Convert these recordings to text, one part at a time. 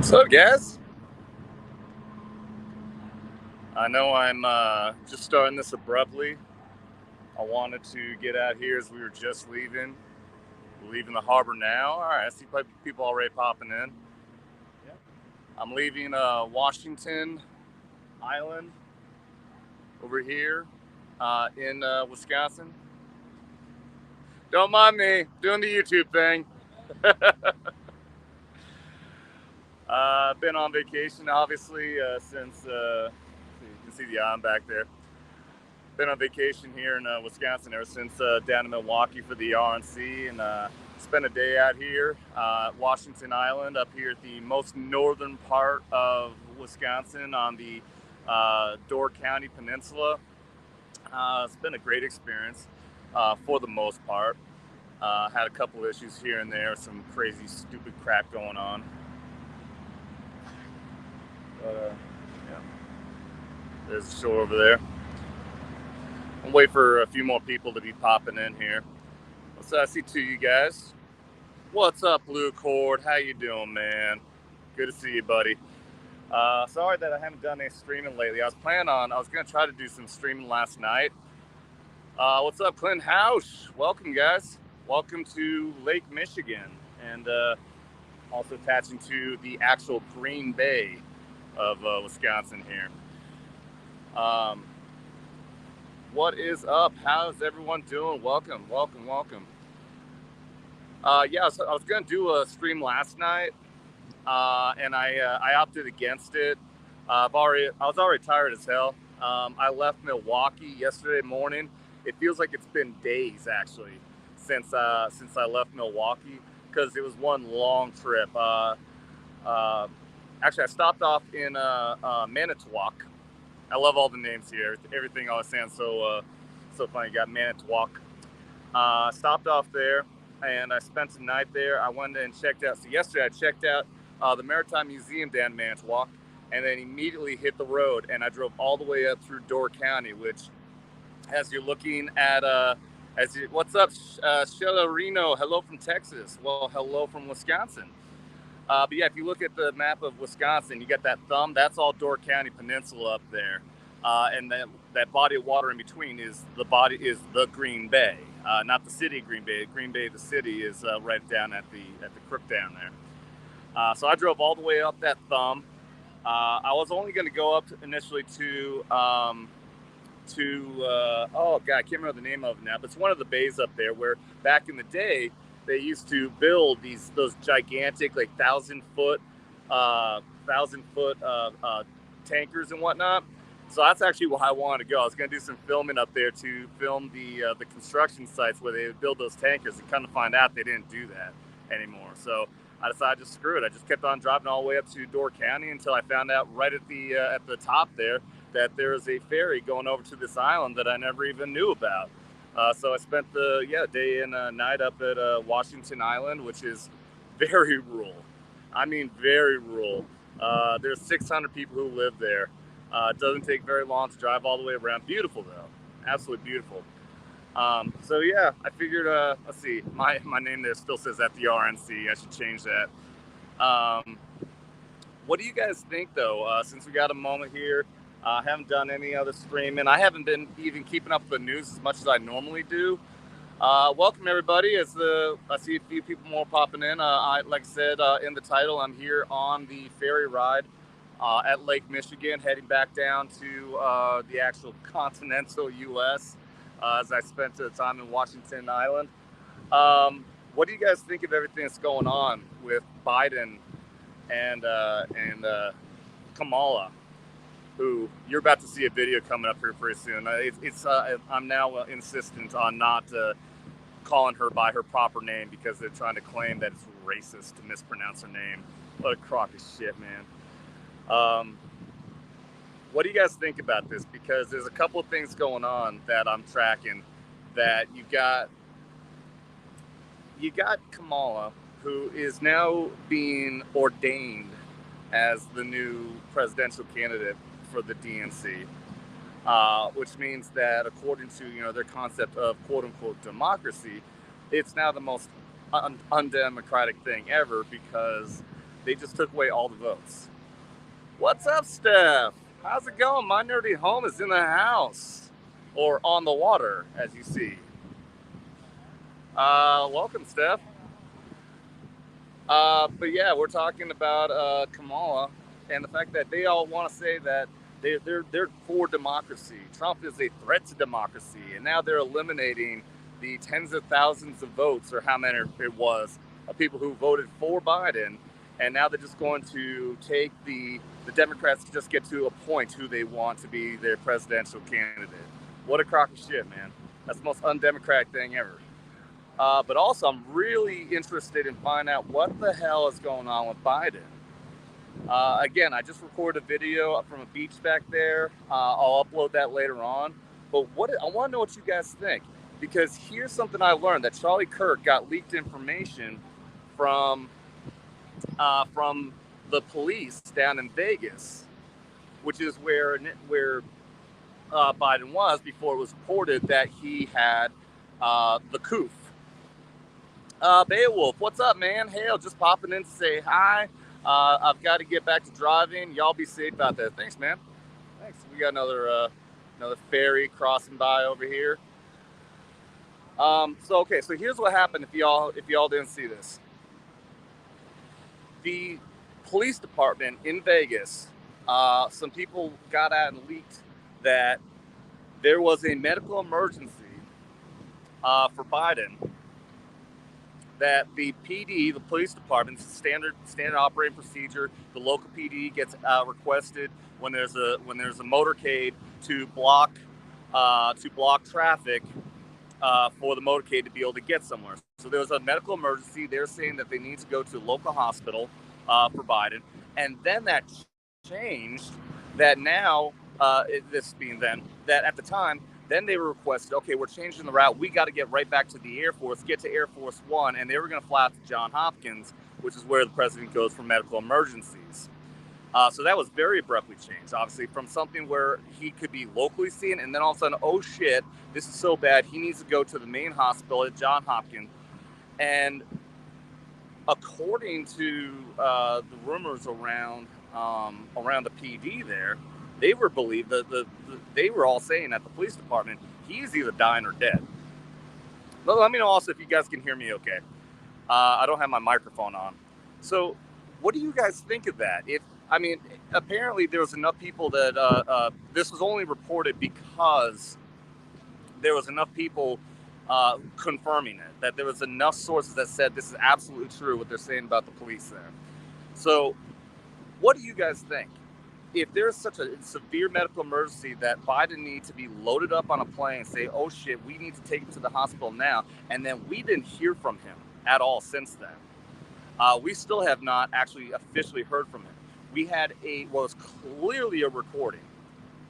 What's up, guys? I know I'm just starting this abruptly. I wanted to get out here as we were just leaving. We're leaving the harbor now. All right, I see people already popping in. Yeah. I'm leaving Washington Island over here in Wisconsin. Don't mind me doing the YouTube thing. Been on vacation, obviously, since you can see the island back there. Been on vacation here in Wisconsin ever since down in Milwaukee for the RNC, and spent a day out here, Washington Island, up here at the most northern part of Wisconsin on the Door County Peninsula. It's been a great experience for the most part. Had a couple issues here and there, some crazy, stupid crap going on. But yeah, there's the shore over there. I'll wait for a few more people to be popping in here. So I see two of you guys. What's up, Blue Cord? How you doing, man? Good to see you, buddy. Sorry that I haven't done any streaming lately. I was going to try to do some streaming last night. What's up, Clint House? Welcome, guys. Welcome to Lake Michigan, and also attaching to the actual Green Bay of Wisconsin here. What is up? How's everyone doing? Welcome. Yeah, I was going to do a stream last night, and I opted against it. I was already tired as hell. I left Milwaukee yesterday morning. It feels like it's been days actually since I left Milwaukee, because it was one long trip. Actually, I stopped off in Manitowoc. I love all the names here. Everything always sounds so funny. You got Manitowoc. Stopped off there, and I spent the night there. I went and checked out. So yesterday I checked out the Maritime Museum down in Manitowoc, and then immediately hit the road, and I drove all the way up through Door County, which, as you're looking at, what's up, Shelarino? Hello from Texas. Well, hello from Wisconsin. But yeah, if you look at the map of Wisconsin, you got that thumb. That's all Door County Peninsula up there, and that body of water in between is the Green Bay, not the city of Green Bay. Green Bay, the city, is right down at the crook down there. So I drove all the way up that thumb. I was only going to go up initially to oh god, I can't remember the name of it now, but it's one of the bays up there where back in the day they used to build those gigantic, like 1,000-foot tankers and whatnot. So that's actually why I wanted to go. I was going to do some filming up there to film the construction sites where they would build those tankers, and kind of find out they didn't do that anymore. So I decided to screw it. I just kept on driving all the way up to Door County until I found out right at the top there that there is a ferry going over to this island that I never even knew about. So I spent the day and night up at Washington Island, which is very rural. I mean, very rural. There's 600 people who live there. It doesn't take very long to drive all the way around. Beautiful, though. Absolutely beautiful. So yeah, I figured, let's see, my name there still says at the RNC. I should change that. What do you guys think, though? Since we got a moment here, I haven't done any other streaming. I haven't been even keeping up with the news as much as I normally do. Welcome, everybody. I see a few people more popping in. Like I said in the title, I'm here on the ferry ride at Lake Michigan, heading back down to the actual continental U.S. As I spent the time in Washington Island. What do you guys think of everything that's going on with Biden and Kamala, who you're about to see a video coming up here pretty soon? I'm now insistent on not calling her by her proper name, because they're trying to claim that it's racist to mispronounce her name. What a crock of shit, man. What do you guys think about this? Because there's a couple of things going on that I'm tracking. That you got Kamala, who is now being ordained as the new presidential candidate for the DNC, which means that according to their concept of quote unquote democracy, it's now the most undemocratic thing ever, because They just took away all the votes. What's up, Steph? How's it going? My nerdy home is in the house, or on the water, as you see. Welcome, Steph. But yeah, we're talking about Kamala and the fact that they all want to say that they're for democracy. Trump is a threat to democracy, and now they're eliminating the tens of thousands of votes, or how many it was, of people who voted for Biden, and now they're just going to take the Democrats to just get to appoint who they want to be their presidential candidate. What a crock of shit, man. That's the most undemocratic thing ever. But also, I'm really interested in finding out what the hell is going on with Biden. Again, I just recorded a video from a beach back there. I'll upload that later on. But I want to know what you guys think, because here's something I learned, that Charlie Kirk got leaked information from the police down in Vegas, which is where Biden was before it was reported that he had the coup. Beowulf, what's up, man? Hale, just popping in to say hi. I've got to get back to driving. Y'all be safe out there. Thanks, man. Thanks. We got another ferry crossing by over here. So here's what happened. If y'all didn't see this, the police department in Vegas, some people got out and leaked that there was a medical emergency for Biden. That the PD, the police department, standard operating procedure. The local PD gets requested when there's a motorcade to block traffic for the motorcade to be able to get somewhere. So there was a medical emergency. They're saying that they need to go to a local hospital for Biden, and then that changed. That now, this being then, that at the time, then they were requested, okay, we're changing the route. We got to get right back to the Air Force, get to Air Force One, and they were going to fly out to Johns Hopkins, which is where the president goes for medical emergencies. So that was very abruptly changed, obviously, from something where he could be locally seen, and then all of a sudden, oh shit, this is so bad, he needs to go to the main hospital at Johns Hopkins. And according to the rumors around the PD there, they were believed they were all saying at the police department, he's either dying or dead. But let me know also if you guys can hear me okay. I don't have my microphone on. So what do you guys think of that? Apparently there was enough people that this was only reported because there was enough people confirming it, that there was enough sources that said this is absolutely true what they're saying about the police there. So what do you guys think? If there's such a severe medical emergency that Biden needs to be loaded up on a plane and say, oh shit, we need to take him to the hospital now, and then we didn't hear from him at all since then. We still have not actually officially heard from him. We had was clearly a recording,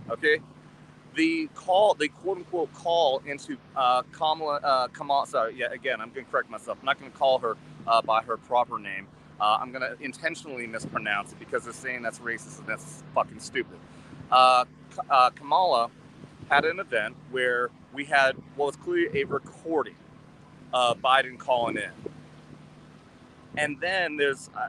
okay? The quote unquote call into Kamala, sorry, yeah, again, I'm going to correct myself. I'm not going to call her by her proper name. I'm going to intentionally mispronounce it because they're saying that's racist and that's fucking stupid. Kamala had an event where we had what was clearly a recording of Biden calling in. And then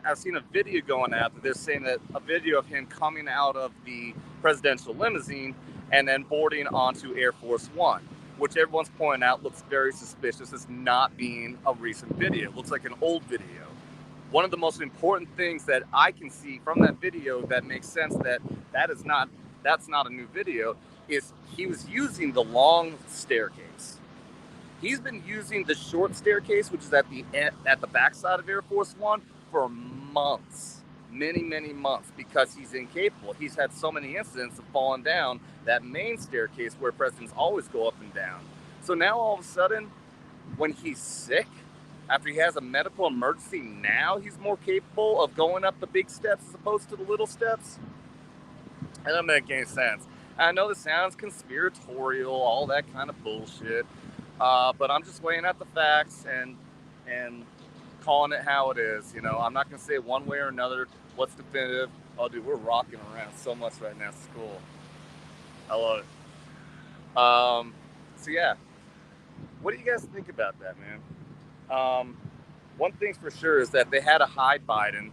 I've seen a video going out that they're saying that a video of him coming out of the presidential limousine and then boarding onto Air Force One, which everyone's pointing out looks very suspicious as not being a recent video. It looks like an old video. One of the most important things that I can see from that video that makes sense that's not a new video is he was using the long staircase. He's been using the short staircase, which is at the backside of Air Force One, for months, many months, because he's incapable. He's had so many incidents of falling down that main staircase where presidents always go up and down. So now all of a sudden, when he's sick, after he has a medical emergency, now he's more capable of going up the big steps as opposed to the little steps? That doesn't make any sense. I know this sounds conspiratorial, all that kind of bullshit, but I'm just laying out the facts and calling it how it is. You know, I'm not going to say one way or another what's definitive. Oh, dude, we're rocking around so much right now. It's cool. I love it. So, yeah. What do you guys think about that, man? One thing's for sure is that they had to hide Biden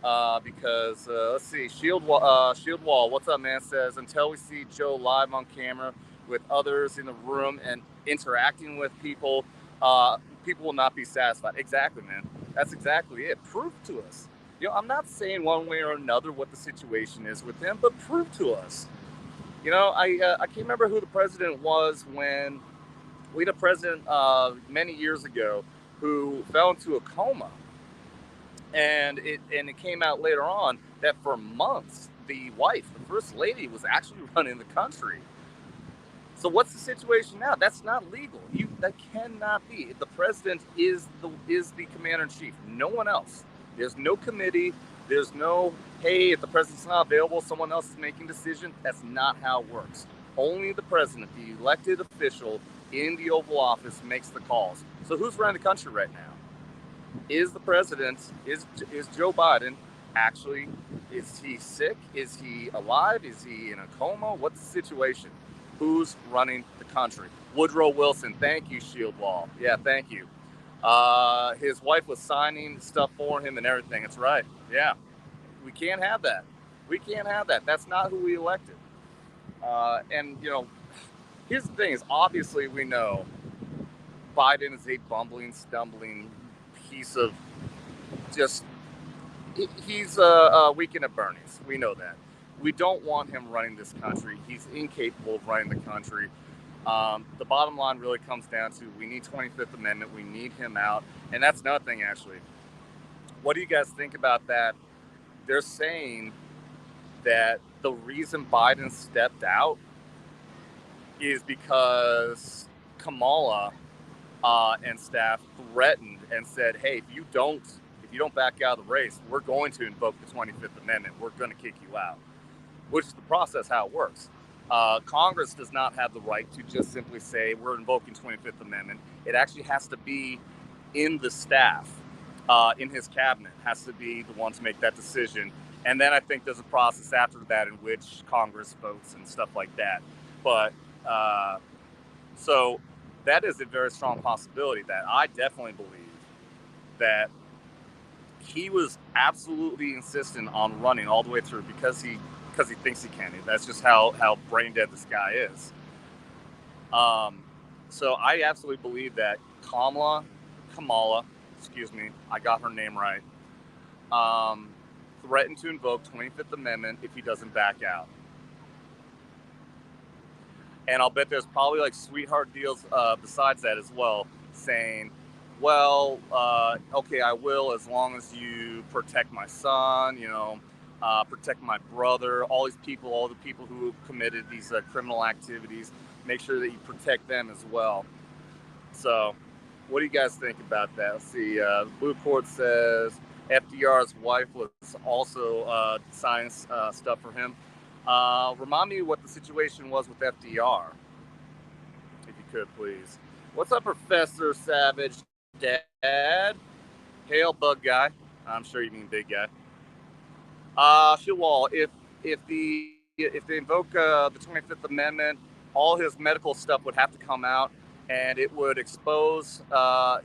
Because let's see, Shield Wall, what's up, man? Says until we see Joe live on camera with others in the room and interacting with people, people will not be satisfied. Exactly, man. That's exactly it. Prove to us. I'm not saying one way or another what the situation is with him, but prove to us. I can't remember who the president was when we had a president many years ago who fell into a coma, and it came out later on that for months the wife, the first lady, was actually running the country. So what's the situation now? That's not legal. That cannot be. The president is the commander in chief. No one else. There's no committee. There's no, hey, if the president's not available, someone else is making decisions. That's not how it works. Only the president, the elected official in the Oval Office, makes the calls. So who's running the country right now? Is the president, is Joe Biden actually, is he sick? Is he alive? Is he in a coma? What's the situation? Who's running the country? Woodrow Wilson. Thank you, Shield Wall. Yeah, thank you. His wife was signing stuff for him and everything. That's right. Yeah. We can't have that. We can't have that. That's not who we elected. And, here's the thing is, obviously we know Biden is a bumbling, stumbling piece of just, he's a weekend at Bernie's. We know that. We don't want him running this country. He's incapable of running the country. The bottom line really comes down to we need 25th Amendment. We need him out. And that's another thing, actually. What do you guys think about that? They're saying that the reason Biden stepped out is because Kamala and staff threatened and said, hey, if you don't back out of the race, we're going to invoke the 25th Amendment. We're going to kick you out, which is the process how it works. Congress does not have the right to just simply say we're invoking 25th Amendment. It actually has to be in the staff, in his cabinet, has to be the one to make that decision. And then I think there's a process after that in which Congress votes and stuff like that. But so that is a very strong possibility that I definitely believe that he was absolutely insistent on running all the way through because he thinks he can. That's just how brain dead this guy is. So I absolutely believe that Kamala, excuse me, I got her name right, threatened to invoke 25th Amendment if he doesn't back out. And I'll bet there's probably like sweetheart deals besides that as well, saying, well, okay, I will as long as you protect my son, protect my brother, all the people who committed these criminal activities, make sure that you protect them as well. So what do you guys think about that? Let's see, Blue Court says FDR's wife was also signing stuff for him. Remind me what the situation was with FDR, if you could, please. What's up, Professor Savage Dad? Hail, bug guy. I'm sure you mean big guy. Shilwall, if they invoke the 25th Amendment, all his medical stuff would have to come out, and it would expose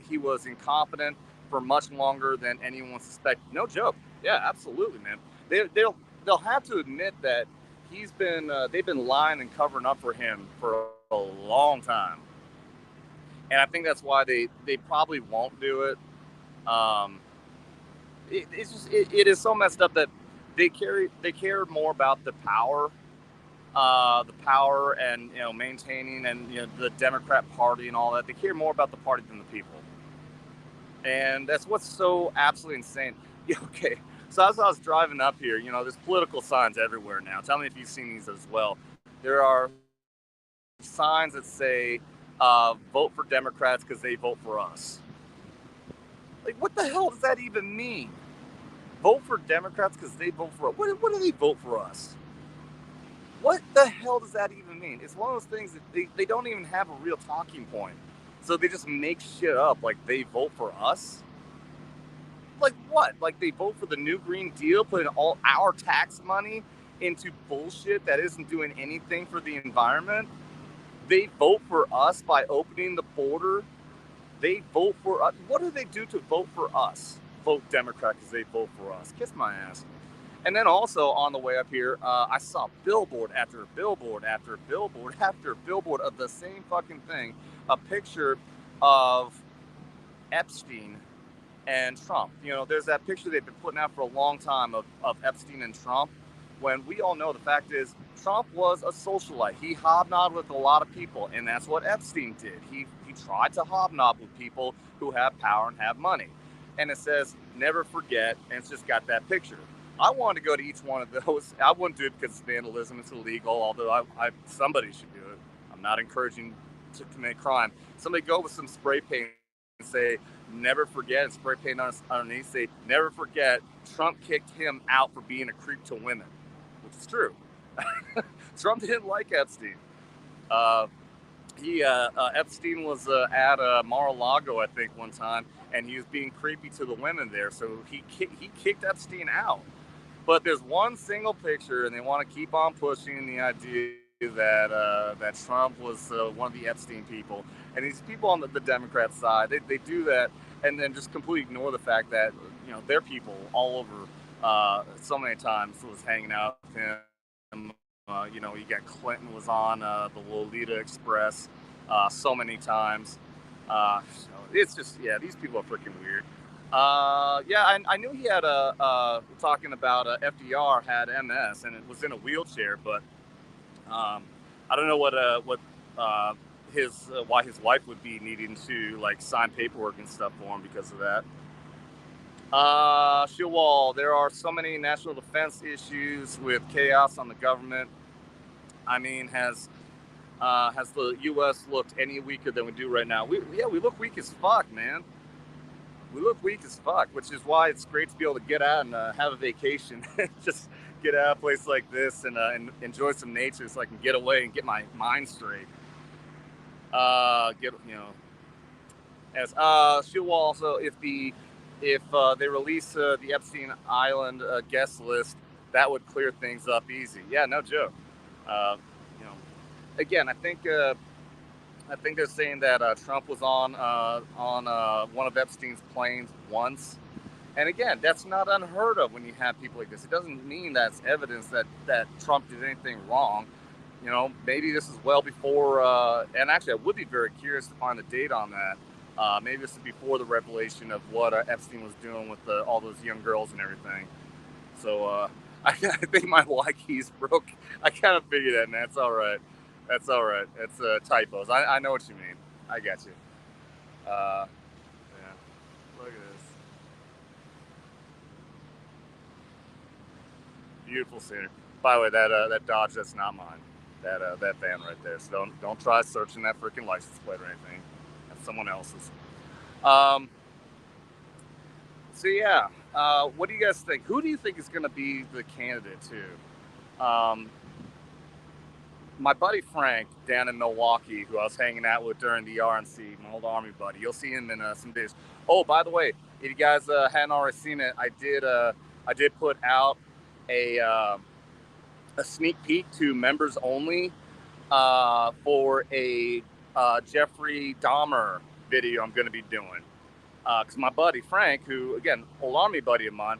he was incompetent for much longer than anyone suspected. No joke. Yeah, absolutely, man. They'll have to admit that they've been lying and covering up for him for a long time, and I think that's why they probably won't do it. It is so messed up that they care more about the power and maintaining and the Democrat Party and all that. They care more about the party than the people, and that's what's so absolutely insane. Okay, so as I was driving up here, there's political signs everywhere now. Tell me if you've seen these as well. There are signs that say vote for Democrats because they vote for us. Like, what the hell does that even mean? Vote for Democrats because they vote for us. What do they vote for us? What the hell does that even mean? It's one of those things that they don't even have a real talking point. So they just make shit up like they vote for us. Like what? Like they vote for the new Green Deal, putting all our tax money into bullshit that isn't doing anything for the environment? They vote for us by opening the border. They vote for us. What do they do to vote for us? vote Democrat because they vote for us. Kiss my ass. And then also on the way up here, I saw billboard after billboard after billboard after billboard of the same fucking thing. A picture of Epstein and Trump. You know, there's that picture they've been putting out for a long time of Epstein and Trump, when we all know the fact is Trump was a socialite. He hobnobbed with a lot of people, and that's what Epstein did. He tried to hobnob with people who have power and have money. And it says, never forget, and it's just got that picture. I wanted to go to each one of those. I wouldn't do it because it's vandalism, it's illegal, although somebody should do it. I'm not encouraging to commit crime. Somebody go with some spray paint and say, never forget, and spray paint underneath, say, never forget, Trump kicked him out for being a creep to women, which is true. Trump didn't like Epstein. Epstein was at Mar-a-Lago, I think, one time, and he was being creepy to the women there, so he kicked Epstein out. But there's one single picture, and they want to keep on pushing the idea that Trump was one of the Epstein people. And these people on the Democrat side, they do that, and then just completely ignore the fact that, you know, their people all over so many times was hanging out with him. You know, you got Clinton was on the Lolita Express so many times. So it's just, yeah, these people are freaking weird. I knew he had talking about FDR had MS and it was in a wheelchair, but I don't know why his wife would be needing to like sign paperwork and stuff for him because of that. Shilwall, there are so many national defense issues with chaos on the government. I mean, has the U.S. looked any weaker than we do right now? We look weak as fuck, man. We look weak as fuck, which is why it's great to be able to get out and have a vacation. Just get out of a place like this and enjoy some nature so I can get away and get my mind straight. As Shilwall also, if they release the Epstein Island guest list, that would clear things up easy. Yeah, no joke. Again, I think they're saying that Trump was on one of Epstein's planes once, and again, that's not unheard of when you have people like this. It doesn't mean that's evidence that Trump did anything wrong. You know, maybe this is well before, and actually, I would be very curious to find the date on that. Maybe this is before the revelation of what Epstein was doing with all those young girls and everything. So I think my Y keys broke. I kind of figured that, man. It's all right. That's all right. It's typos. I know what you mean. I got you. Yeah. Look at this. Beautiful scenery. By the way, that Dodge, that's not mine. That van right there. So don't try searching that freaking license plate or anything. That's someone else's. So yeah, what do you guys think? Who do you think is going to be the candidate too? My buddy Frank down in Milwaukee, who I was hanging out with during the RNC, my old Army buddy. You'll see him in some days. Oh, by the way, if you guys hadn't already seen it, I did put out a sneak peek to members only for a Jeffrey Dahmer video I'm going to be doing. Because my buddy Frank, who, again, old Army buddy of mine,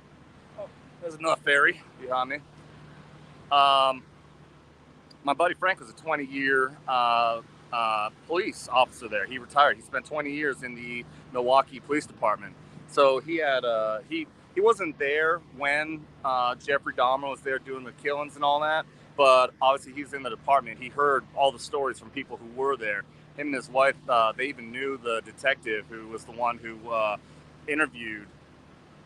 there's another Ferry behind me. My buddy Frank was a 20-year police officer there. He retired. He spent 20 years in the Milwaukee Police Department. So he had he wasn't there when Jeffrey Dahmer was there doing the killings and all that. But obviously he's in the department. He heard all the stories from people who were there. Him and his wife, they even knew the detective who was the one who interviewed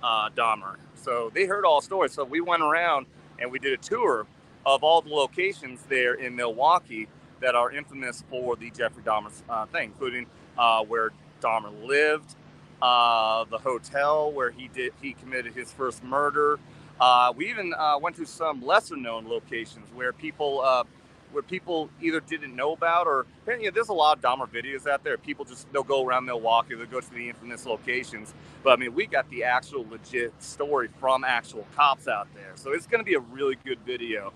Dahmer. So they heard all the stories. So we went around and we did a tour of all the locations there in Milwaukee that are infamous for the Jeffrey Dahmer thing, including where Dahmer lived, the hotel where he committed his first murder. We even went to some lesser-known locations where people either didn't know about, or there's a lot of Dahmer videos out there. People they'll go around Milwaukee, they'll go to the infamous locations. But I mean, we got the actual legit story from actual cops out there. So it's going to be a really good video.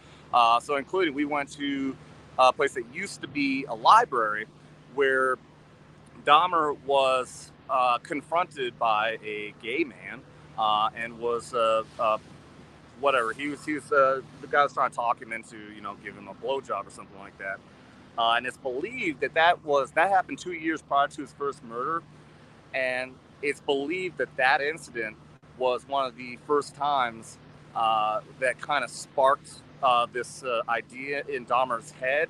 So including, we went to a place that used to be a library where Dahmer was confronted by a gay man and was whatever. He was the guy was trying to talk him into give him a blowjob or something like that. And it's believed that happened 2 years prior to his first murder, and it's believed that incident was one of the first times that kind of sparked this idea in Dahmer's head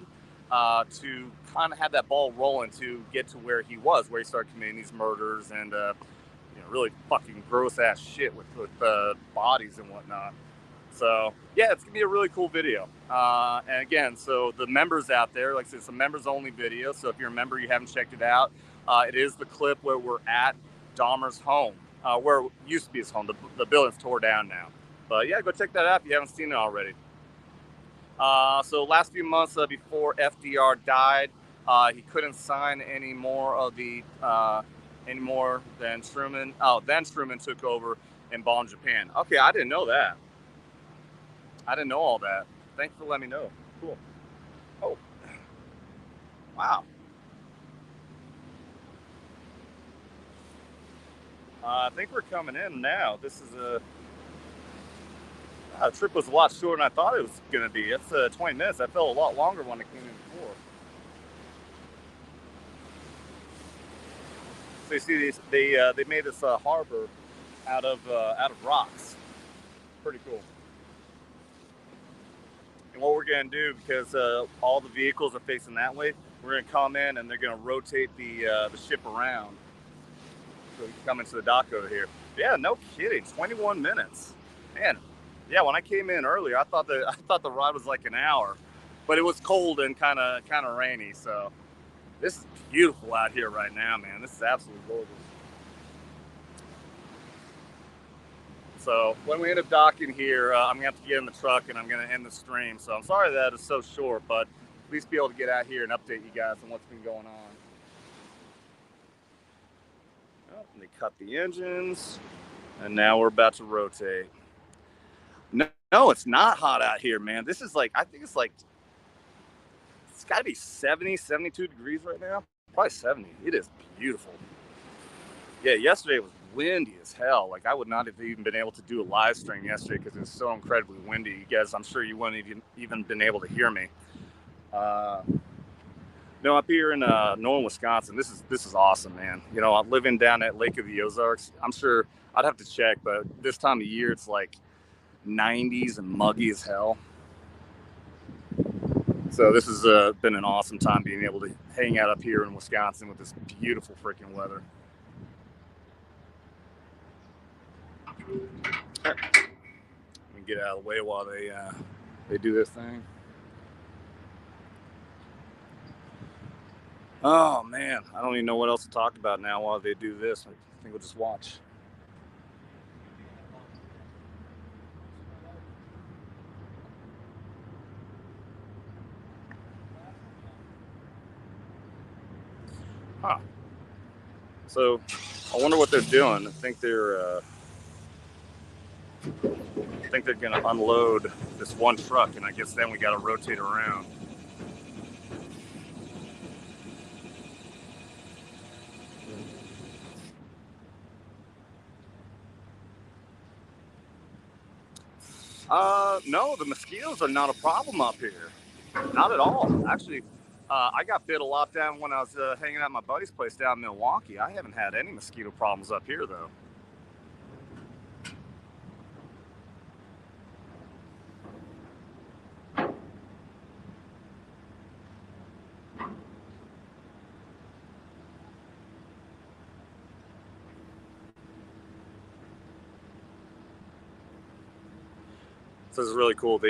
to kind of have that ball rolling to get to where he started committing these murders and really fucking gross ass shit with bodies and whatnot. So yeah, it's gonna be a really cool video. And again, so the members out there, like I said, it's a members only video. So if you're a member, you haven't checked it out, it is the clip where we're at Dahmer's home, where it used to be his home. The building's tore down now. But yeah, go check that out if you haven't seen it already. So last few months before FDR died, he couldn't sign any more than Truman. Oh, then Truman took over and bombed Japan. Okay, I didn't know that. I didn't know all that. Thanks for letting me know. Cool. Oh, wow. I think we're coming in now. This is the trip was a lot shorter than I thought it was going to be. It's 20 minutes. I felt a lot longer when I came in before. So you see, they made this harbor out of rocks. Pretty cool. And what we're going to do, because all the vehicles are facing that way, we're going to come in and they're going to rotate the ship around. So we can come into the dock over here. Yeah, no kidding. 21 minutes. Man, yeah. When I came in earlier, I thought the ride was like an hour, but it was cold and kind of rainy. So this is beautiful out here right now, man. This is absolutely gorgeous. So when we end up docking here, I'm gonna have to get in the truck and I'm gonna end the stream. So I'm sorry that it's so short, but at least be able to get out here and update you guys on what's been going on. Oh, they cut the engines, and now we're about to rotate. No, it's not hot out here, man. This is I think it's got to be 70, 72 degrees right now. Probably 70. It is beautiful. Yeah, yesterday was windy as hell. I would not have even been able to do a live stream yesterday because it was so incredibly windy. You guys, I'm sure you wouldn't even been able to hear me. No, up here in Northern Wisconsin, this is awesome, man. I'm living down at Lake of the Ozarks. I'm sure I'd have to check, but this time of year it's 90s and muggy as hell. So this has been an awesome time being able to hang out up here in Wisconsin with this beautiful freaking weather. Let me get out of the way while they do this thing. Oh man, I don't even know what else to talk about now while they do this. I think we'll just watch. Huh. So I wonder what they're doing. I think they're going to unload this one truck, and I guess then we got to rotate around. No, the mosquitoes are not a problem up here. Not at all. Actually, I got bit a lot down when I was hanging out at my buddy's place down in Milwaukee. I haven't had any mosquito problems up here, though. So this is really cool.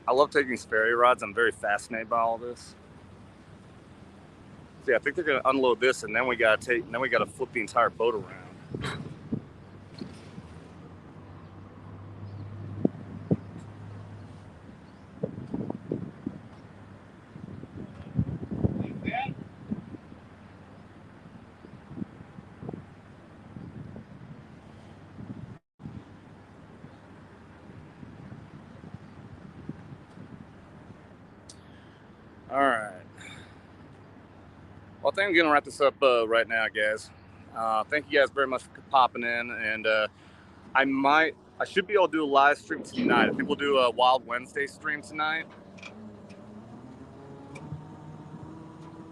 I love taking these ferry rides. I'm very fascinated by all this. So yeah, I think they're going to unload this, and then we got to flip the entire boat around. All right. Well, I think I'm going to wrap this up right now, guys. Thank you guys very much for popping in, and I should be able to do a live stream tonight. I think we'll do a Wild Wednesday stream tonight.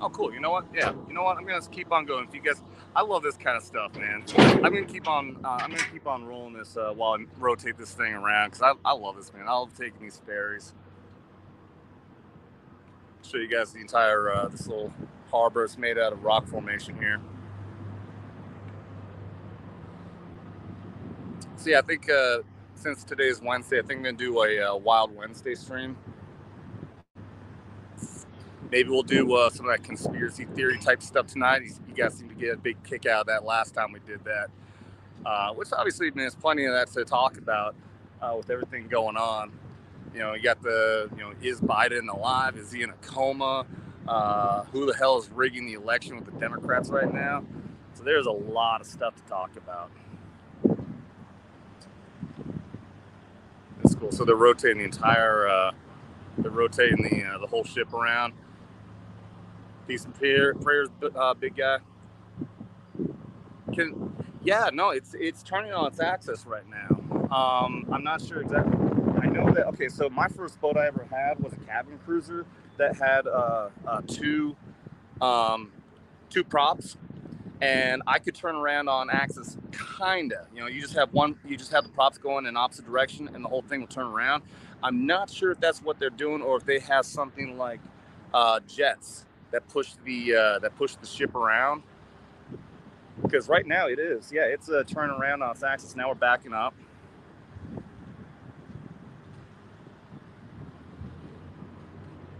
Oh, cool. You know what? Yeah. You know what? I'm gonna keep on going. If you guys, I love this kind of stuff, man. I'm gonna keep on. I'm gonna keep on rolling this while I rotate this thing around because I love this, man. I love taking these ferries. Show you guys the entire this little harbor. It's made out of rock formation here. So yeah, I think since today's Wednesday, I think I'm gonna do a Wild Wednesday stream. Maybe we'll do some of that conspiracy theory type stuff tonight. You guys seem to get a big kick out of that last time we did that, which obviously there's plenty of that to talk about with everything going on. You know, you got is Biden alive? Is he in a coma? Who the hell is rigging the election with the Democrats right now? So there's a lot of stuff to talk about. That's cool. So they're rotating the entire, the whole ship around. Peace and prayers, big guy. It's turning on its axis right now. I'm not sure exactly. I know that. Okay, so my first boat I ever had was a cabin cruiser that had two props, and I could turn around on axis, kinda. You know, you just have the props going in opposite direction, and the whole thing will turn around. I'm not sure if that's what they're doing, or if they have something like jets that push the ship around. Because right now it is, yeah, it's turning around on its axis. Now we're backing up.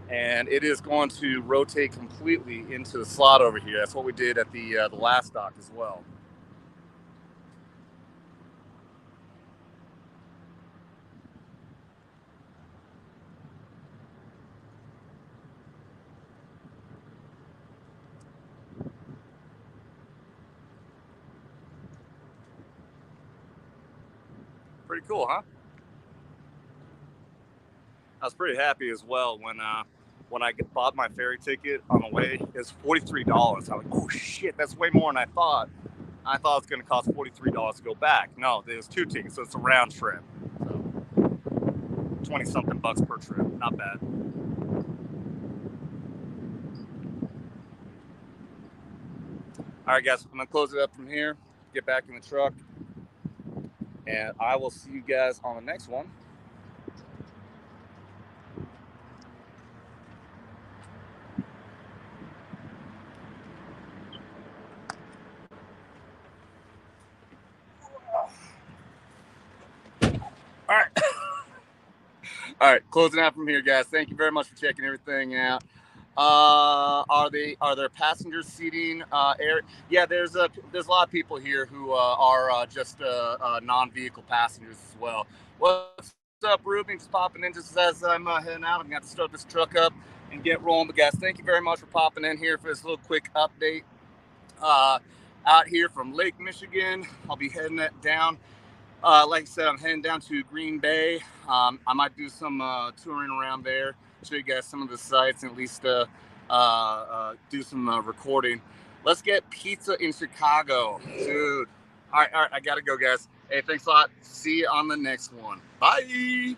And it is going to rotate completely into the slot over here. That's what we did at the last dock as well. Pretty cool, huh? I was pretty happy as well when I bought my ferry ticket on the way. It was $43. I was like, oh shit, that's way more than I thought. I thought it was going to cost $43 to go back. No, there's 2 tickets, so it's a round trip. So 20-something bucks per trip, not bad. All right, guys, I'm gonna close it up from here. Get back in the truck, and I will see you guys on the next one. All right. All right, closing out from here, guys. Thank you very much for checking everything out. Are there passenger seating area? Yeah, there's a lot of people here who are just non-vehicle passengers as well. What's up, Ruben? Just popping in just as I'm heading out. I'm gonna have to start this truck up and get rolling. But guys, thank you very much for popping in here for this little quick update. Out here from Lake Michigan, I'll be heading down. Like I said, I'm heading down to Green Bay. I might do some touring around there, show you guys some of the sites, and at least do some recording. Let's get pizza in Chicago, dude. All right, I gotta go, guys. Hey, thanks a lot. See you on the next one. Bye.